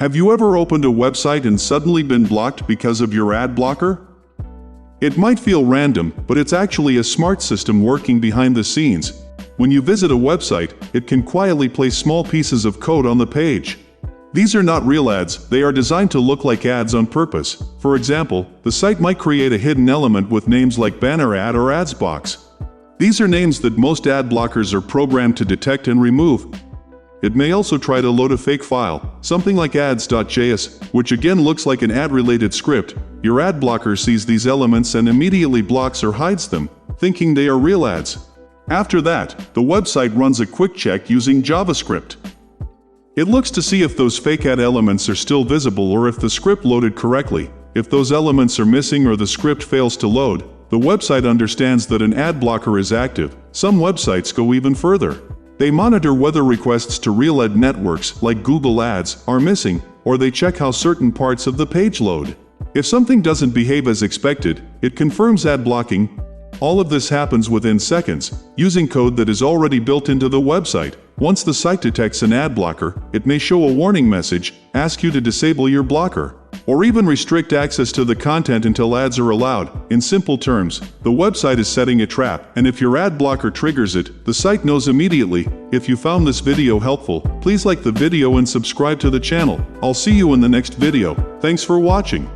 Have you ever opened a website and suddenly been blocked because of your ad blocker? It might feel random, but it's actually a smart system working behind the scenes. When you visit a website, it can quietly place small pieces of code on the page. These are not real ads, they are designed to look like ads on purpose. For example, the site might create a hidden element with names like banner ad or ads box. These are names that most ad blockers are programmed to detect and remove. It may also try to load a fake file, something like ads.js, which again looks like an ad-related script. Your ad blocker sees these elements and immediately blocks or hides them, thinking they are real ads. After that, the website runs a quick check using JavaScript. It looks to see if those fake ad elements are still visible or if the script loaded correctly. If those elements are missing or the script fails to load, the website understands that an ad blocker is active. Some websites go even further. They monitor whether requests to real ad networks, like Google Ads, are missing, or they check how certain parts of the page load. If something doesn't behave as expected, it confirms ad blocking. All of this happens within seconds, using code that is already built into the website. Once the site detects an ad blocker, it may show a warning message, ask you to disable your blocker, or even restrict access to the content until ads are allowed. In simple terms, the website is setting a trap, and if your ad blocker triggers it, the site knows immediately. If you found this video helpful, please like the video and subscribe to the channel. I'll see you in the next video. Thanks for watching.